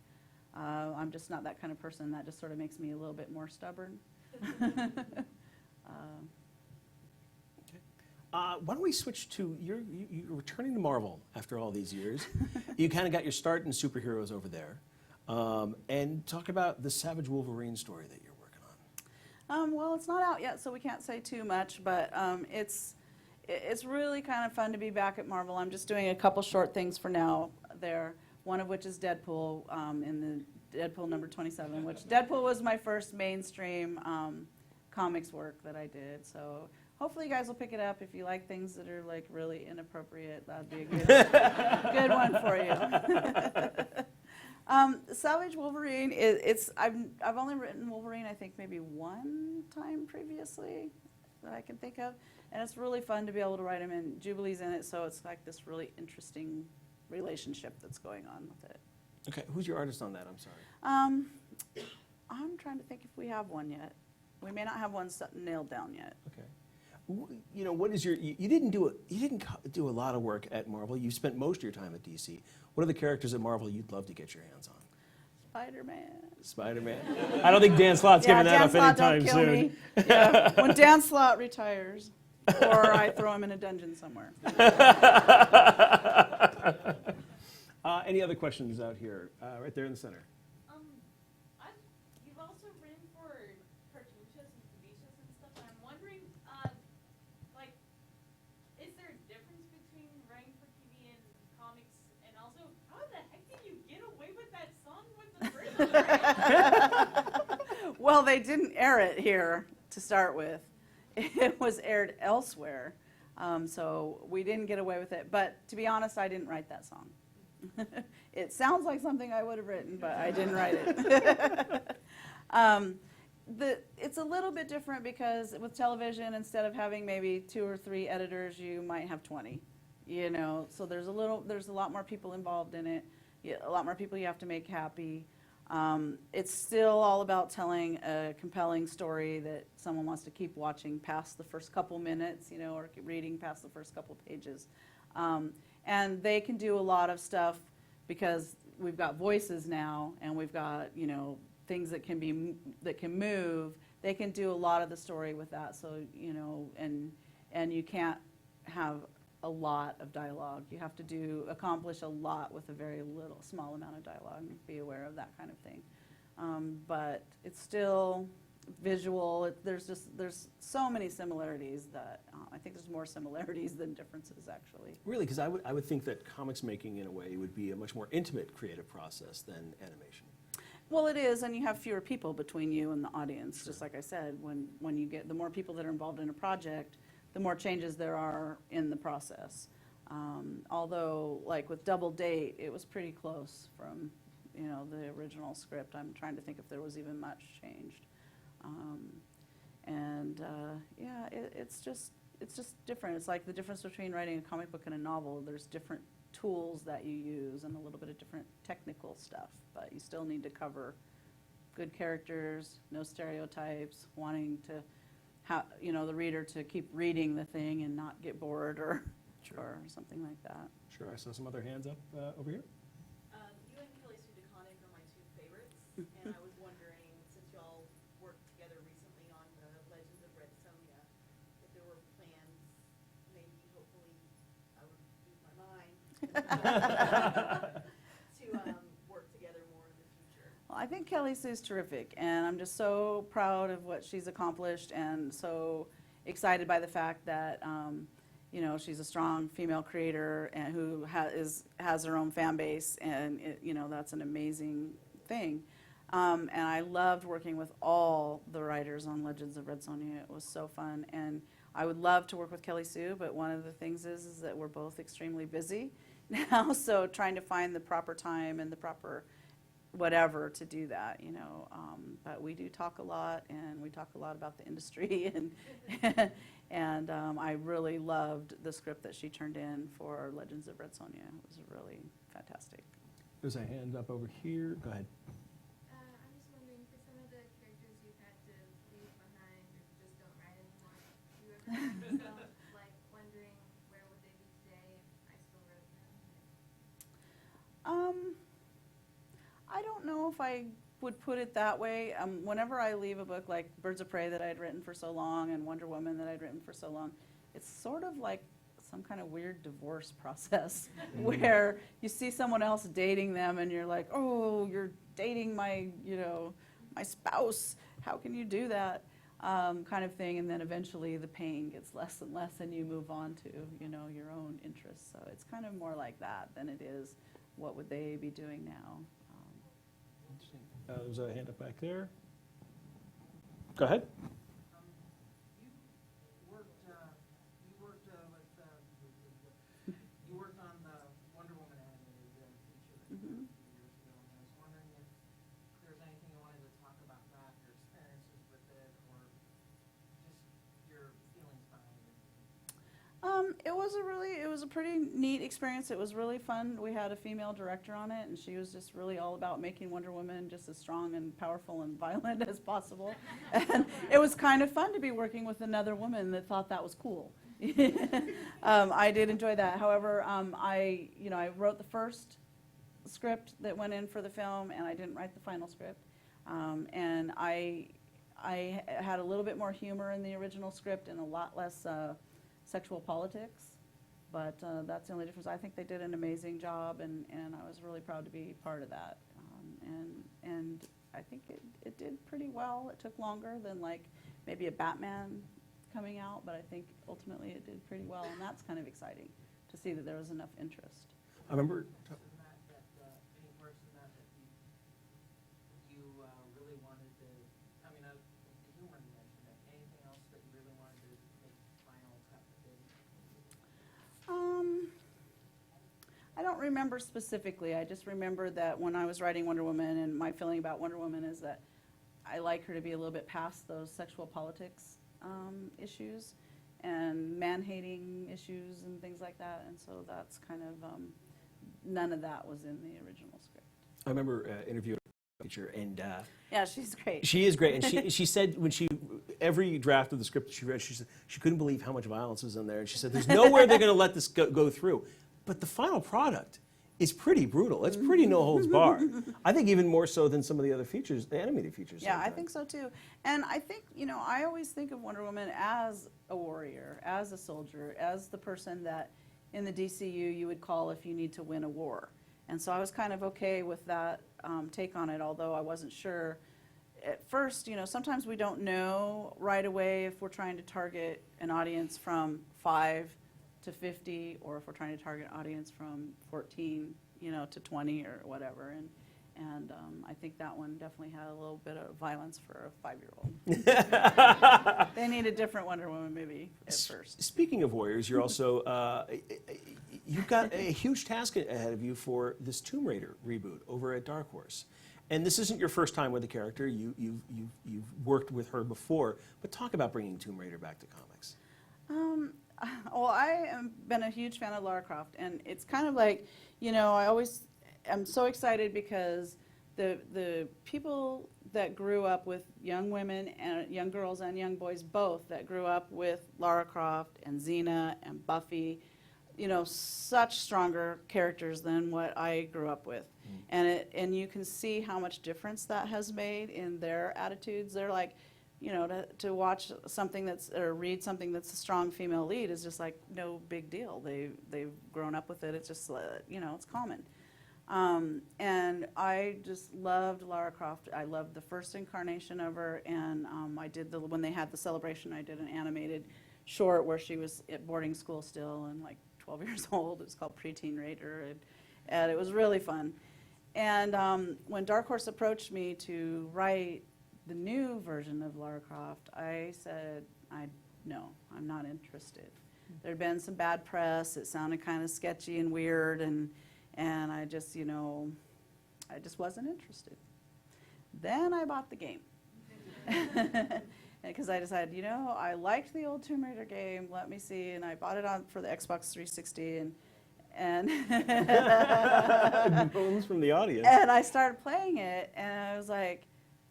I'm just not that kind of person. That just sort of makes me a little bit more stubborn.
Why don't we switch to, you're returning to Marvel after all these years. You kind of got your start in superheroes over there. And talk about the Savage Wolverine story that you're working on.
Well, it's not out yet, so we can't say too much, but it's really kind of fun to be back at Marvel. I'm just doing a couple short things for now there, one of which is Deadpool in the Deadpool number 27, which Deadpool was my first mainstream comics work that I did. So hopefully you guys will pick it up. If you like things that are like really inappropriate, that'd be a good one for you. Savage Wolverine, I've only written Wolverine I think maybe one time previously that I can think of, and it's really fun to be able to write him, and Jubilee's in it, so it's like this really interesting relationship that's going on with it.
Okay, who's your artist on that? I'm sorry.
I'm trying to think if we have one yet. We may not have one nailed down yet.
Okay. You know, what is you didn't do a lot of work at Marvel. You spent most of your time at DC. What are the characters at Marvel you'd love to get your hands on?
Spider-Man.
Spider-Man. I don't think Dan Slott's giving that up anytime
don't kill
soon.
Me. Yeah. When Dan Slott retires, or I throw him in a dungeon somewhere.
Any other questions out here? Right there in the center.
Well, they didn't air it here to start with. It was aired elsewhere. So we didn't get away with it. But to be honest, I didn't write that song. It sounds like something I would have written, but I didn't write it. It's a little bit different because with television, instead of having maybe 2 or 3 editors, you might have 20. You know, so there's a lot more people involved in it. A lot more people you have to make happy. It's still all about telling a compelling story that someone wants to keep watching past the first couple minutes, you know, or keep reading past the first couple pages. And they can do a lot of stuff because we've got voices now, and we've got, you know, things that can move. They can do a lot of the story with that. So, you know, and you can't have a lot of dialogue. You have to accomplish a lot with a very small amount of dialogue. Be aware of that kind of thing. But it's still visual. There's so many similarities that I think there's more similarities than differences, actually.
Really, because I would think that comics making, in a way, would be a much more intimate creative process than animation.
Well, it is, and you have fewer people between you and the audience. Just like I said, when you get the more people that are involved in a project, the more changes there are in the process. Although, like with Double Date, it was pretty close from, you know, the original script. I'm trying to think if there was even much changed. Yeah, it's just different. It's like the difference between writing a comic book and a novel. There's different tools that you use and a little bit of different technical stuff, but you still need to cover good characters, no stereotypes, wanting to you know, the reader to keep reading the thing and not get bored or something like that.
Sure, I saw some other hands up over here.
You and Kelly Sue DeConnick are my 2 favorites, and I was wondering, since y'all worked together recently on the Legends of Red Sonja, if there were plans, maybe, hopefully, I would lose my mind, to work together more in the future.
Well, I think Kelly Sue's terrific, and I'm just so proud of what she's accomplished and so excited by the fact that, you know, she's a strong female creator and who has her own fan base, and, you know, that's an amazing thing. And I loved working with all the writers on Legends of Red Sonja. It was so fun, and I would love to work with Kelly Sue, but one of the things is that we're both extremely busy now, so trying to find the proper time and the proper whatever to do that, you know. But we do talk a lot, and we talk a lot about the industry, and I really loved the script that she turned in for Legends of Red Sonja. It was really fantastic.
There's a hand up over here. Go ahead.
I'm just wondering, for some of the characters you've had to leave behind or just don't write anymore, do you ever find yourself like wondering where would they be today if I still wrote them?
I don't know if I would put it that way. Whenever I leave a book like Birds of Prey that I had written for so long and Wonder Woman that I'd written for so long, it's sort of like some kind of weird divorce process where you see someone else dating them and you're like, oh, you're dating my, you know, my spouse. How can you do that? Kind of thing. And then eventually the pain gets less and less and you move on to, you know, your own interests. So it's kind of more like that than it is what would they be doing now.
Interesting. There's a hand up back there. Go ahead.
You worked on the Wonder Woman animated feature a few years ago, and I was wondering if there's anything you wanted to talk about that, your experiences with it, or just your feelings behind it.
It was a pretty neat experience. It was really fun. We had a female director on it, and she was just really all about making Wonder Woman just as strong and powerful and violent as possible. And it was kind of fun to be working with another woman that thought that was cool. I did enjoy that. However, I wrote the first script that went in for the film, and I didn't write the final script. And I had a little bit more humor in the original script and a lot less sexual politics, but that's the only difference. I think they did an amazing job, and I was really proud to be part of that. And I think it did pretty well. It took longer than like maybe a Batman coming out, but I think ultimately it did pretty well, and that's kind of exciting to see that there was enough interest.
I remember.
Any parts in that you really wanted to, I mean,
don't remember specifically. I just remember that when I was writing Wonder Woman, and my feeling about Wonder Woman is that I like her to be a little bit past those sexual politics issues and man-hating issues and things like that. And so that's kind of, none of that was in the original script.
I remember interviewing a teacher, and
Yeah, she's great.
she is great. And she said when every draft of the script she read, she said she couldn't believe how much violence was in there. And she said, there's nowhere they're going to let this go through. But the final product is pretty brutal. It's pretty no holds barred. I think even more so than some of the other features, the animated features.
Yeah, I
sometimes.
think so too. And I think, I always think of Wonder Woman as a warrior, as a soldier, as the person that in the DCU you would call if you need to win a war. And so I was kind of okay with that take on it, although I wasn't sure. At first, sometimes we don't know right away if we're trying to target an audience from 5 to 50, or if we're trying to target an audience from 14, to 20 or whatever. And I think that one definitely had a little bit of violence for a 5-year-old. They need a different Wonder Woman movie at first.
Speaking of warriors, you're also you've got a huge task ahead of you for this Tomb Raider reboot over at Dark Horse. And this isn't your first time with the character. You've worked with her before. But talk about bringing Tomb Raider back to comics.
Well, I have been a huge fan of Lara Croft, and it's kind of like, I always am so excited because the people that grew up with young women and young girls and young boys both that grew up with Lara Croft and Xena and Buffy, such stronger characters than what I grew up with. And you can see how much difference that has made in their attitudes. They're like, to watch something or read something that's a strong female lead is just like no big deal. They've grown up with it. It's just, it's common. And I just loved Lara Croft. I loved the first incarnation of her, and I did when they had the celebration, I did an animated short where she was at boarding school still and like 12 years old. It was called Preteen Raider, and it was really fun. And when Dark Horse approached me to write the new version of Lara Croft, I said, no, I'm not interested. There had been some bad press. It sounded kind of sketchy and weird, and I just, I just wasn't interested. Then I bought the game. Because I decided, I liked the old Tomb Raider game, let me see, and I bought it for the Xbox 360, and
Bones from the audience.
and I started playing it, and I was like,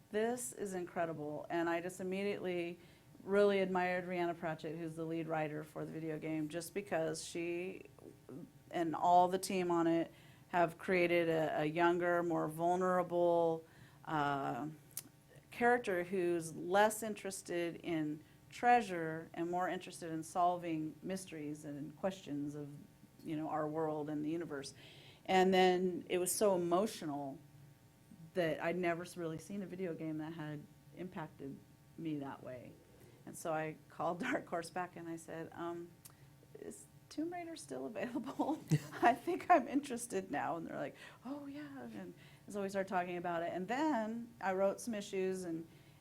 this is incredible. And I just immediately really admired Rhianna Pratchett, who's the lead writer for the video game, just because she and all the team on it have created a younger, more vulnerable character who's less interested in treasure and more interested in solving mysteries and questions of, our world and the universe. And then it was so emotional that I'd never really seen a video game that had impacted me that way. And so I called Dark Horse back and I said, is Tomb Raider still available? I think I'm interested now. And they're like, oh yeah. And so we started talking about it. And then I wrote some issues,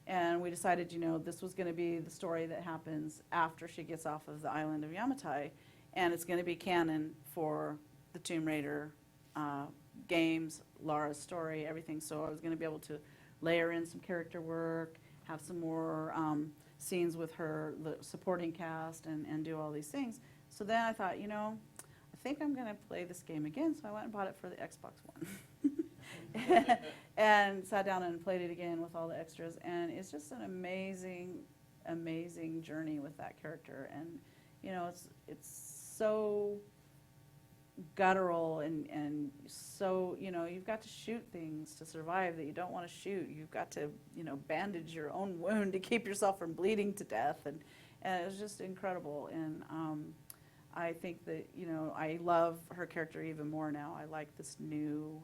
and we decided, this was going to be the story that happens after she gets off of the island of Yamatai. And it's going to be canon for the Tomb Raider games, Lara's story, everything. So I was going to be able to layer in some character work, have some more scenes with her, the supporting cast, and do all these things. So then I thought, I think I'm going to play this game again. So I went and bought it for the Xbox One. And sat down and played it again with all the extras. And it's just an amazing, amazing journey with that character. And, it's so guttural and so, you've got to shoot things to survive that you don't want to shoot. You've got to, bandage your own wound to keep yourself from bleeding to death. And it was just incredible. And I think that, I love her character even more now. I like this new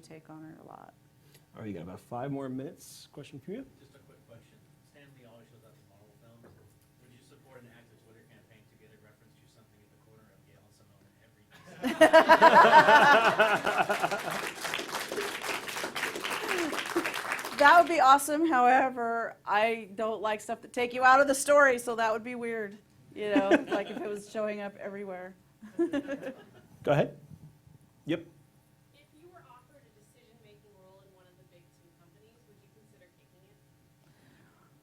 take on her a lot.
All right, you got about 5 more minutes. Question for you?
Just a quick question. Stan Lee always shows up in Marvel films. Would you support an active Twitter campaign to get a reference to something at the corner of Gail Simone in every
That would be awesome. However, I don't like stuff that take you out of the story, so that would be weird. Like if it was showing up everywhere.
Go ahead. Yep.
If you were offered a decision-making role in one of the big two companies, would you consider taking it?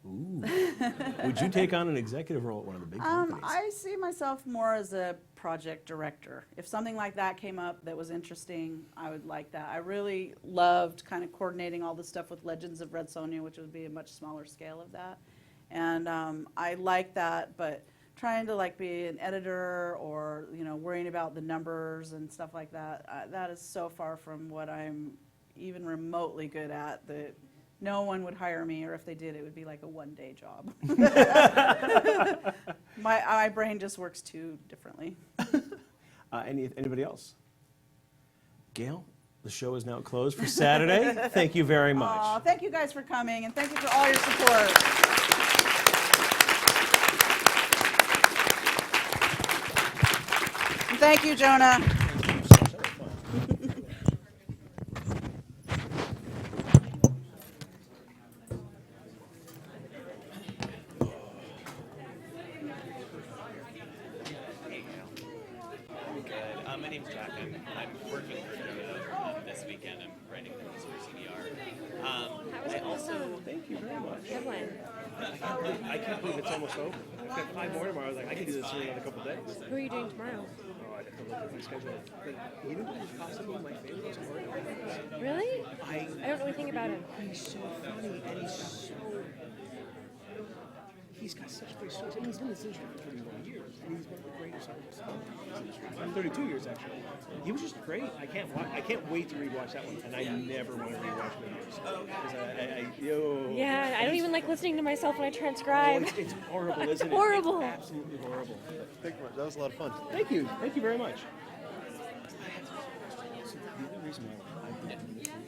Ooh. Would you take on an executive role at one of the big companies?
I see myself more as a project director. If something like that came up that was interesting, I would like that. I really loved kind of coordinating all the stuff with Legends of Red Sonja, which would be a much smaller scale of that. And I like that, but trying to like be an editor or, you know, worrying about the numbers and stuff like that, that is so far from what I'm even remotely good at that no one would hire me, or if they did, it would be like a one-day job. My brain just works too differently.
Anybody else? Gail, the show is now closed for Saturday. Thank you very much.
Aw, thank you guys for coming, and thank you for all your support. And thank you, Jonah.
My name's Jack. I'm working for Jonah this weekend. I'm writing the piece for CDR. I also
Thank you very much.
Deadline.
I can't believe it's almost over. I've got 5 more tomorrow. I was like, I can do this in another couple days.
Who are you doing tomorrow?
Oh, I'd have to look at my schedule. But you know who's possibly my favorite tomorrow?
Really?
I
don't know anything about him.
He's so funny and he's got such great stories. I mean, he's been in this industry for 31 years, and he's one of the greatest artists in this industry. I'm 32 years actually. He was just great. I can't wait to rewatch that one, and I never want to rewatch videos.
Yeah, I don't even like listening to myself when I transcribe.
Oh, it's horrible, isn't it?
Horrible.
It's absolutely horrible. Thank you much. That was a lot of fun.
Thank you. Thank you very much.
The other reason why I did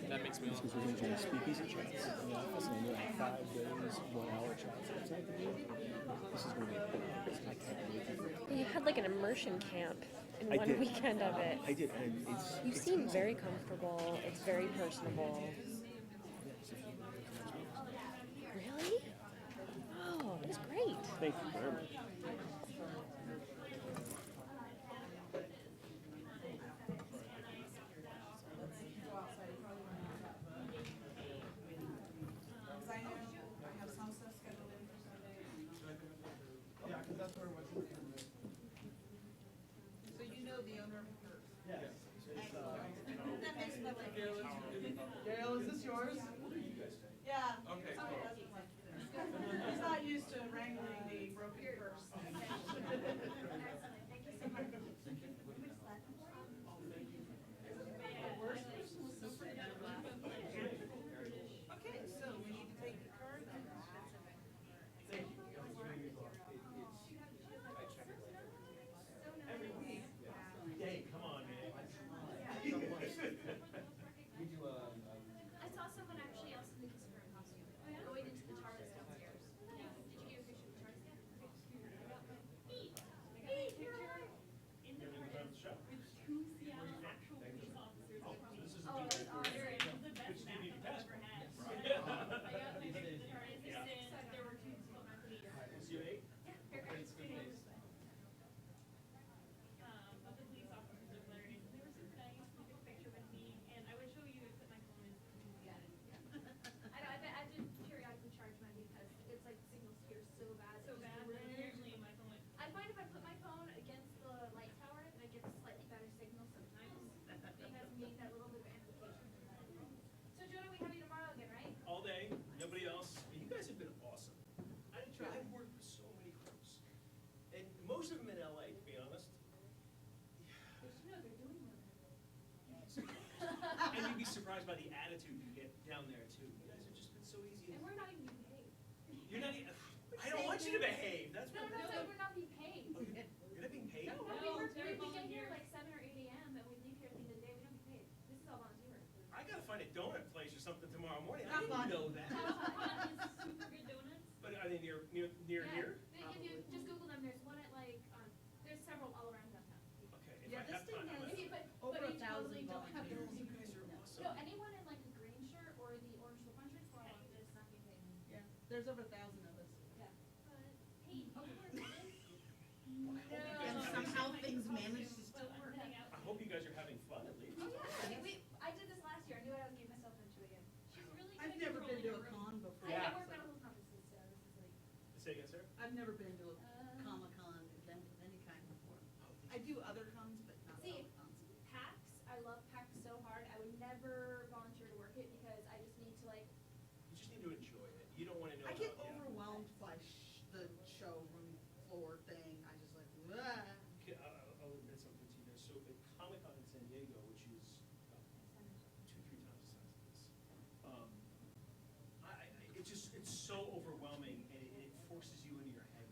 that makes me
is because we're going to do speakeasy chats in the office, and I'm doing 5 days, 1 hour chats outside the room. This is going to be I can't wait.
You had like an immersion camp in
I
one
did.
weekend of it.
I did, and
You
it's
seem very comfortable. It's very personable. Really? Oh, that's great.
Thank you very much.
So you know the owner first?
Yes.
That makes my life easier.
Gail, is this yours? Yeah.
Okay,
He's not used to wrangling the broken purse.
Okay, so we need to take the card.
Hey, come on, man.
I saw someone actually else in the Kickstarter costume going into the TARDIS downstairs. Yeah. Did you get a picture of the TARDIS yet? Okay.
In the TARDIS with 2 Seattle actual police officers.
Oh, that's awesome.
The best map I've ever had. I got the TARDIS assistant. There were 2 police officers. But the police officers are hilarious. And they were super nice. They took a picture with me, and I would show you if my phone is.
I know, I bet I did periodically charge mine because it's like signals here so bad.
So
It's
bad.
weird.
Apparently, my phone went.
I find if I put my phone against the light tower, then I get a slightly better signal sometimes. Because me, that little bit of amplification. So Jonah, we have you tomorrow again, right?
All day, nobody else. You guys have been awesome. I've worked with so many crews, and most of them in LA, to be honest.
But you know they're doing it.
And you'd be surprised by the attitude you get down there too. You guys have just been so easy.
And we're not even being paid.
You're not even. I don't want you to behave. That's
No,
what.
no, no, we're not being paid.
Oh, you're not being paid.
No,
No,
we
they're
get here
volunteers.
like 7 or 8 a.m. and we leave here at the end of the day. We don't get paid. This is all volunteer work.
I gotta find a donut place or something tomorrow morning. I didn't know that.
Super good donuts.
But are they near
Yeah.
here?
If you just Google them, there's one at like, there's several all around downtown.
Okay. If
Yeah,
I
this
have
thing
time,
has-
If you-
Over
we
1,000
totally don't have
volunteers.
those.
you guys are awesome.
No, anyone in like a green shirt or the orange slip-on shirts, we're all just not being paid.
Yeah, there's over 1,000 of us.
Yeah. But, hey,
And somehow things manage to still work.
I hope you guys are having fun at least.
Oh,
I've never been to a Comic-Con event of any kind before. I do other cons, but not
See,
Comic-Cons.
PAX, I love PAX so hard. I would never volunteer to work it because I just need to like.
You just need to enjoy it. You don't want to know.
I get
about- yeah.
overwhelmed by the showroom floor thing. I just like, "Wah."
Okay, I'll admit something to you guys. So at Comic-Con in San Diego, which is 2-3 times the size of this, it's so overwhelming, and it forces you into your head.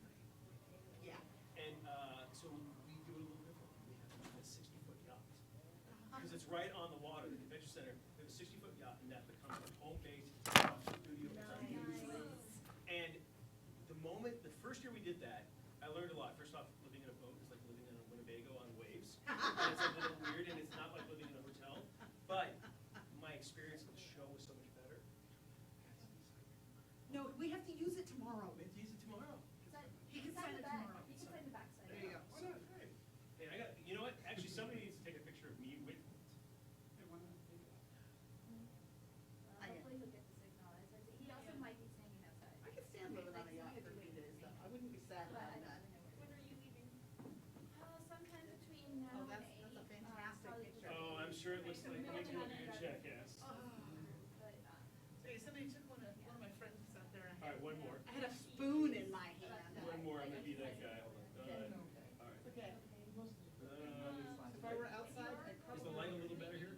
Yeah.
And so we do it a little different. We have a 60-foot yacht. Because it's right on the water, the convention center. We have a 60-foot yacht, and that becomes our home base, our studio, it's our newsroom. And the first year we did that, I learned a lot. First off, living in a boat is like living in a Winnebago on waves. And it's a little weird, and it's not like living in a hotel. But my experience at the show was so much better.
No, we have to use it tomorrow.
We have to use it tomorrow.
He can sign it tomorrow.
You can sign the backside.
There you go.
Why not? Great. Hey, you know what? Actually, somebody needs to take a picture of me with it.
Hopefully he'll get the signal. He also might be standing outside.
I could stand living on a yacht for a few days, though. I wouldn't be sad
But I
about that.
don't know
When are you leaving?
sometime between now
Oh,
and
that's a
8.
fantastic
probably
picture.
Oh, I'm sure it looks like makes me look a good jackass.
But,
Hey, somebody took one of my friends was out there.
All right, one more.
I had a spoon in my hand.
One more. I'm gonna be that guy. Hold on. All right.
Okay. If I were outside, I'd
Is the
probably.
light a little better here?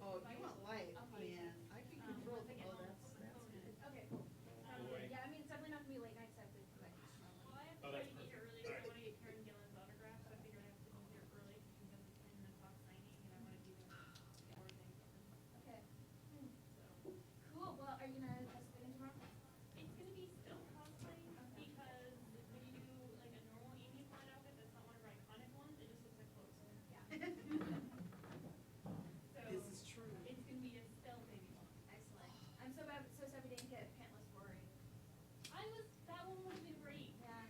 Oh, if you want light, man, I can control the, oh, that's good.
okay, cool.
Boy.
Yeah, I mean, it's definitely not gonna be late nights. I have to like.
Well, I have to
Oh,
try
that's
to get here
perfect.
early,
All right.
so I wanna get Karen Gillan's autograph, so I figured I have to be here early, because it's 10 o'clock signing, and I wanna be there before things open.
Okay.
So,
Cool. Well, are you gonna participate in tomorrow?
it's gonna be still cosplay, because when you do like a normal Amy Pond outfit, that's not one of our iconic ones, it just looks like clothes.
Yeah.
So,
This is true.
it's gonna be a still baby one.
Excellent. I'm so sad we didn't get pantless Rory.
That one would have been great.
Yeah.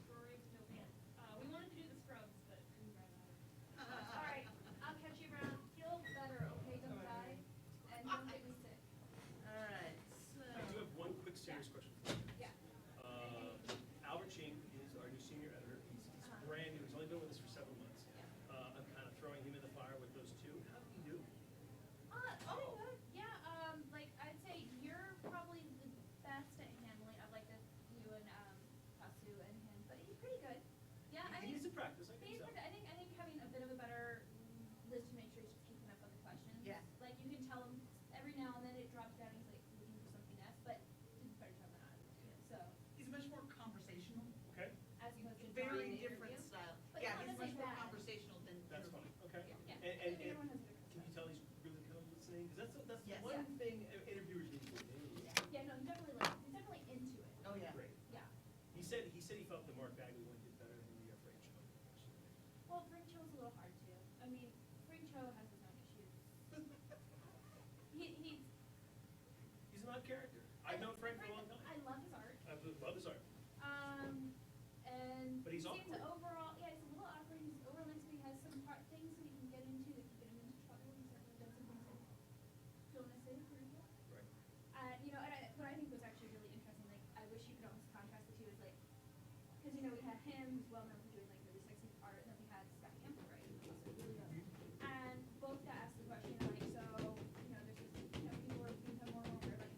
Rory with no pants. We wanted to do the scrubs, but we ran out of.
All right. I'll catch you around. Feel better, okay? Don't die, and don't get me sick.
All right,
I do have one quick serious question for you.
Yeah.
Albert Ching is our new senior editor. He's brand new. He's only been with us for 7 months. I'm kind of throwing him in the fire with those two. How do you do?
Oh, yeah. Like I'd say you're probably the best at handling of like this. You and Kasu and him, but he's pretty good. Yeah, I mean.
He's in practice. I think
He's
so.
pretty, I think having a bit of a better list to make sure he's just keeping up on the questions.
Yeah.
Like you can tell him every now and then it drops down. He's like looking for something else, but did a better job than I was doing. So
he's much more conversational,
Okay,
as opposed to
very
drawing an
different
interview.
style.
But
Yeah,
not
he's much more
bad.
conversational than.
that's fine. Okay.
Yeah.
And
I think everyone has a
can
different
you tell he's really kind of listening? Because that's
Yes.
one
Yeah.
thing interviewers need to do.
Yeah, no, he's definitely into it.
Oh, yeah.
Great.
Yeah.
He said he felt the Mark Bagley one did better than the Frank show.
Well, Frank Cho's a little hard too. I mean, Frank Cho has his own issues. He's.
He's an odd character. I've known Frank for a long time.
I love his art.
I love his art.
And
But he's
he seems
awkward.
overall, yeah, he's a little awkward. He's overall nice, but he has some things that he can get into that can get him into trouble. He's certainly done some things that Jonah said for example.
Right.
You know, and what I think was actually really interesting, like, I wish you could almost contrast the two, is like, because, you know, we had him, who's well known for doing, like, really sexy art, and then we had Scott Campbell, right, who's also really good. And both got asked the question, like, so, you know, there's this, you know, people are become more and more, like,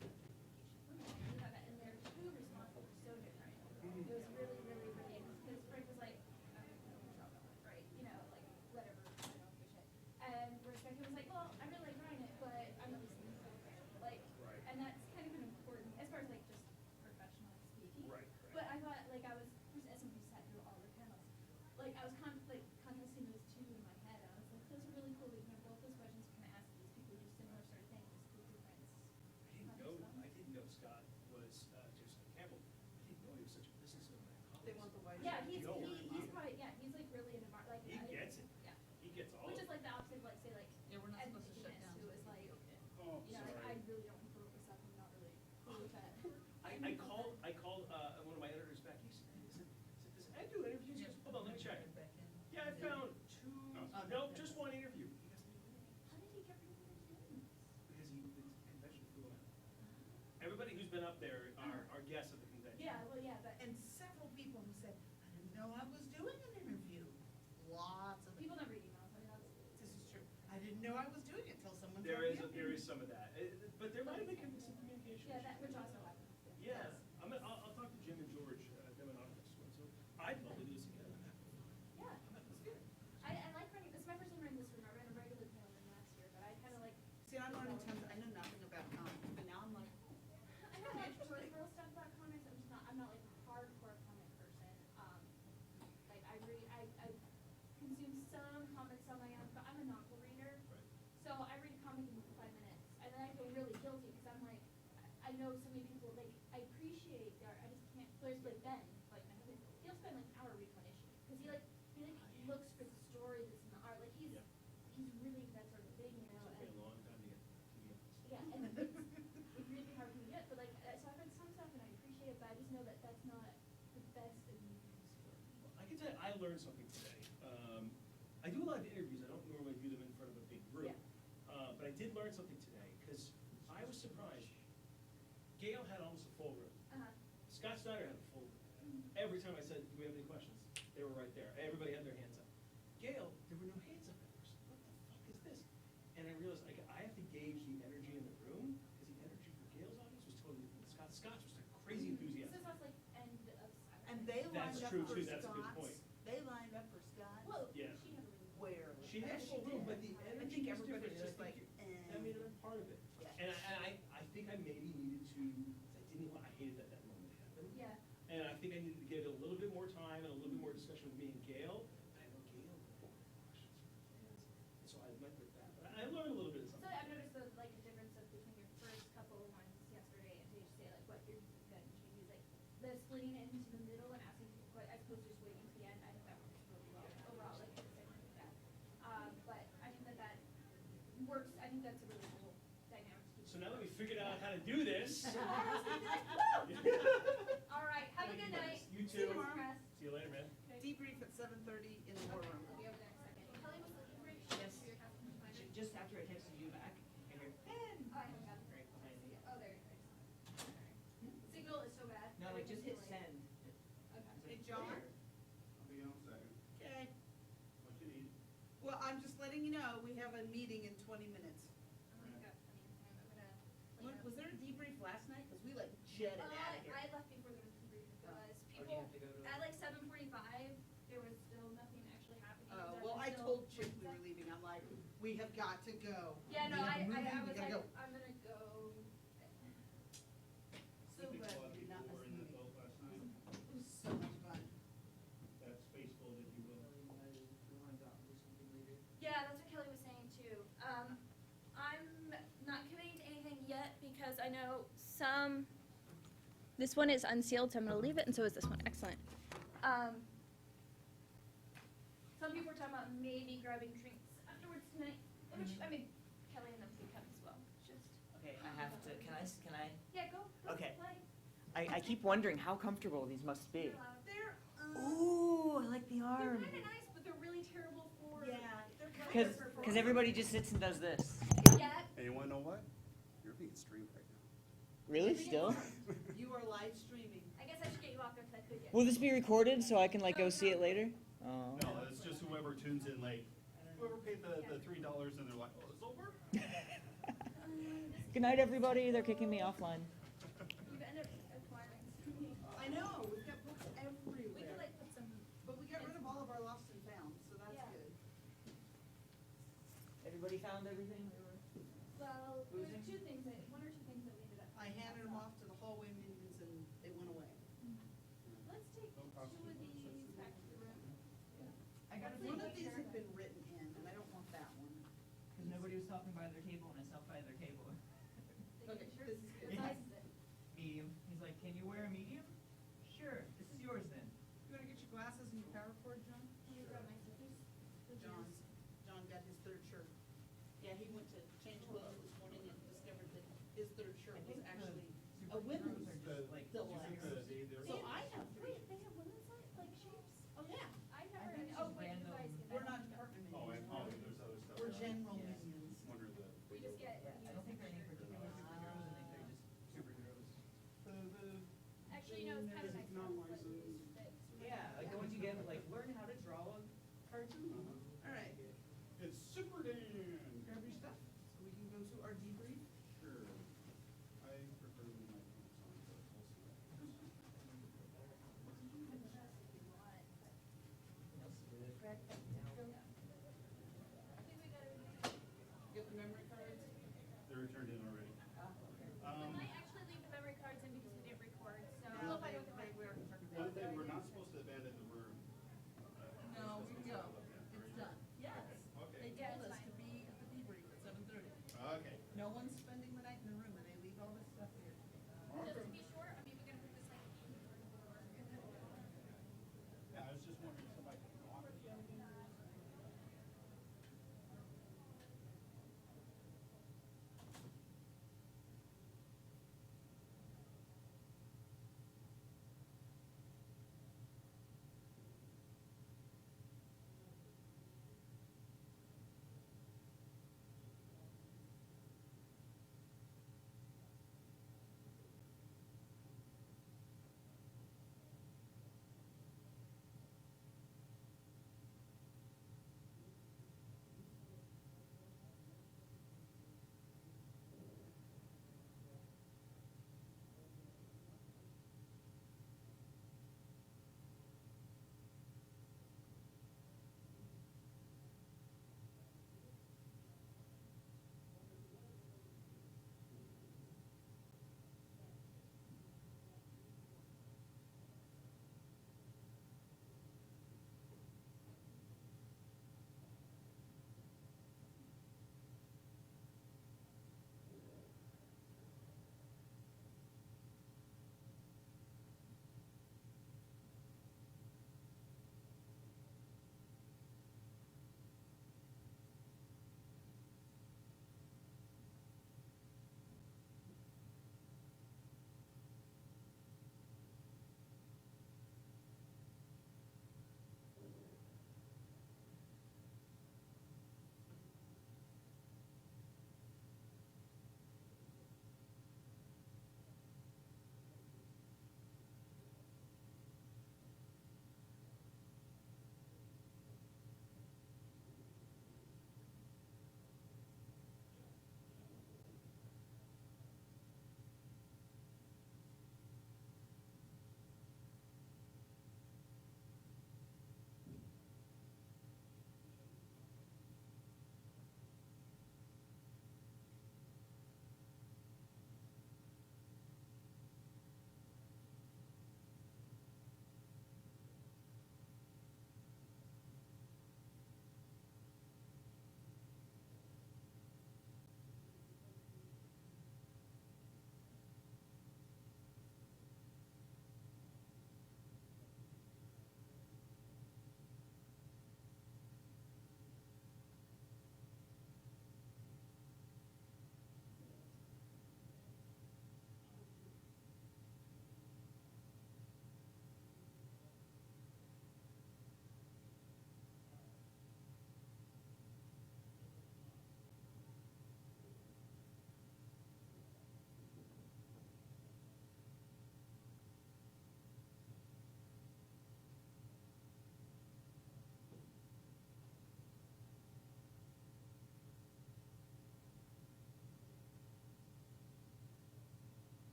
you have that, and their two responses were so different. It was really, really, really, because Frank was like, I'm no trouble, right, you know, like, whatever, I don't give a shit. And where Scott Campbell was like, well, I really like drawing it, but I'm not listening to it, like,
Right.
and that's kind of an important, as far as like just professional speaking.
Right,
But I thought, like, as somebody who sat through all the panels, like, I was contrasting those two in my head. I was like, those are really cool. You know, both those questions kind of ask these people who do similar sort of things, just the difference.
I didn't know Scott was Jason Campbell. I didn't know he was such a businessman.
They want the white.
Yeah,
shirt.
he's
No.
probably, yeah, he's like really into art, like.
He gets it.
Yeah.
He gets all
Which
of
is like the opposite of, like, say, like,
Yeah, we're not
Ed
supposed to shut
McGuinness,
down.
who is like,
Oh,
you know, like, I
sorry.
really don't want to put up with stuff. I'm not really cool with that.
I called one of my editors back. He said, does Ed do interviews? He goes, hold on, let me check. Yeah, I found two. No, just one interview. He goes,
How did he get rid of the twins?
because the convention flew out. Everybody who's been up there are guests of the convention.
Yeah, well, yeah, but
And several people who said, I didn't know I was doing an interview. Lots of
people don't read emails, I mean, that's.
This is true. I didn't know I was doing it till someone told
There
me.
is some of that, but there might have been some communication.
Yeah, that, which also happens.
Yeah, I'll talk to Jim and George, them and Anonymous one, so I'd love to do this again.
Yeah, that's good. I like running, this is my first time running this room, I ran a regular panel room last year, but I kinda like.
See, I'm learning tons, I know nothing about comics, but now I'm like,
I know like peripheral stuff about comics, I'm not like a hardcore comic person. Like I consume some comics on my own, but I'm a novel reader. So I read a comic in 5 minutes, and then I feel really guilty, because I'm like, I know so many people, like, I appreciate the art, I just can't, there's like Ben, like my husband, he'll spend like an hour reading one issue, because he looks for the story that's in the art, like he's really that sort of thing, you know,
It's
and.
been a long time to get,
Yeah, and it's really hard to get, but like, so I've read some stuff and I appreciate it, but I just know that that's not the best of me.
I can tell you, I learned something today. I do a lot of interviews, I don't normally do them in front of a big group.
Yeah.
But I did learn something today, because I was surprised. Gail had almost a full room. Scott Snyder had a full room. Every time I said, do we have any questions? They were right there. Everybody had their hands up. Gail, there were no hands up at first. What the fuck is this? And I realized I have to gauge the energy in the room, because the energy for Gail's audience was totally different. Scott's was like crazy enthusiastic.
So that's like end of summer.
and they
That's
lined up
true,
for
too. That's a good
Scott's.
point.
They lined up for Scott's.
Well,
Yeah.
she has a really.
Where?
She had a
Yes,
full
she
room,
did.
but the
I
energy
think
was
everybody's
different.
just like,
I mean, I'm part of it.
Yeah.
And I think I maybe needed to, I hated that moment happened.
Yeah.
And I think I needed to give it a little bit more time and a little bit more discussion with me and Gail. But I know Gail would have questions for fans. And so I went with that. But I learned a little bit of
So
something.
I've noticed the like the difference of between your first couple of ones yesterday and today to say like what you're going to change, like the splitting it into the middle and asking people as opposed to just waiting to the end. I think that works really well overall, like the segment like that. But I think that works. I think that's a really cool dynamic to keep.
So now that we figured out how to do this.
All right. Have a good night.
You
See you
too.
tomorrow.
See you later, man.
Debrief at 7:30 in the war room.
I'll be over there in a second. Kelly was looking for you.
Yes.
For your custom designer.
Just after I texted you back, I hear, Ben!
Oh, I haven't got it.
Right behind me.
Oh, there it is. Signal is so bad.
No, like just hit send.
Okay.
Hey, John?
I'll be on second.
Okay.
What you need?
Well, I'm just letting you know, we have a meeting in 20 minutes.
I'm gonna go. I'm gonna.
Was there a debrief last night? Because we like jetted out of here.
I left before there was debrief because
Oh, do you
people,
have to go to
at like 7:45, there was still nothing actually happening.
Oh,
There
well,
was
I
still-
told Chip we were leaving. I'm like, we have got to go.
Yeah, no,
We have
I
a movie,
was
we
like,
gotta go.
I'm gonna go.
So glad we did not miss the movie. It was so much fun.
That space boat, if you will.
Yeah, that's what Kelly was saying too. I'm not committing to anything yet because I know this one is unsealed, so I'm gonna leave it, and so is this one. Excellent. Some people were talking about maybe grabbing drinks afterwards tonight, which, I mean, Kelly and them can come as well. Just.
Okay, I have to, can I?
Yeah, go.
Okay.
Play.
I keep wondering how comfortable these must be.
They're loud.
They're,
Ooh, I like the
They're
arm.
kinda nice, but they're really terrible for.
yeah.
Because everybody just sits and does this.
Yeah.
And you wanna know what? You're being streamed right now.
Really, still?
You are live streaming.
I guess I should get you off there because I could get.
Will this be recorded so I can like go see it later? Oh.
No, it's just whoever tunes in late. Whoever paid the $3 and they're like, oh, it's over?
Good night, everybody. They're kicking me offline.
You've ended up acquiring.
I know, we've got books everywhere.
We could like put some.
But we got rid of all of our lost and found, so that's
Yeah.
good.
Everybody found everything?
Well, there was
Losing?
one or two things that we ended up.
I handed them off to the hallway minions and they went away.
Let's take two of these back to the room.
I got
One of these had been written in, and I don't want that one.
Because nobody was talking by their table and I stopped by their table.
Okay,
Sure.
this is
What
good.
size is it?
Medium. He's like, can you wear a medium? Sure. This is yours then.
You wanna get your glasses and your power cord, John?
Can you grab my scissors?
John got his third shirt. Yeah, he went to change clothes this morning and discovered that his third shirt was actually a women's
like
deluxe. So I have three.
Wait, they have women's like shapes?
Oh, yeah.
I
I
never.
think it's
Oh,
just
wait, you
random.
guys get.
We're not department
Oh, and
minions.
there's other stuff.
We're general
Yes.
minions.
Wonder the.
We just get.
Yeah, I don't think they're any particular superheroes. I think they're just superheroes.
Actually, no. was kind of nice.
Yeah, like the ones you get, like learn how to draw a cartoon.
All right.
It's Super Dan.
Grab your stuff so we can go to our debrief.
Sure. I prefer to leave my pants on, but we'll see.
Get the memory cards.
They're returned in already.
We might actually leave the memory cards in because we didn't record, so.
No, they were.
One thing, we're not supposed to abandon the room.
No, we go. It's done. Yes.
Okay.
They told us to be at the debrief at 7:30.
Okay.
No one's spending the night in the room and they leave all this stuff here.
Just to be sure, I mean, we're gonna put this like.
Yeah, I was just wondering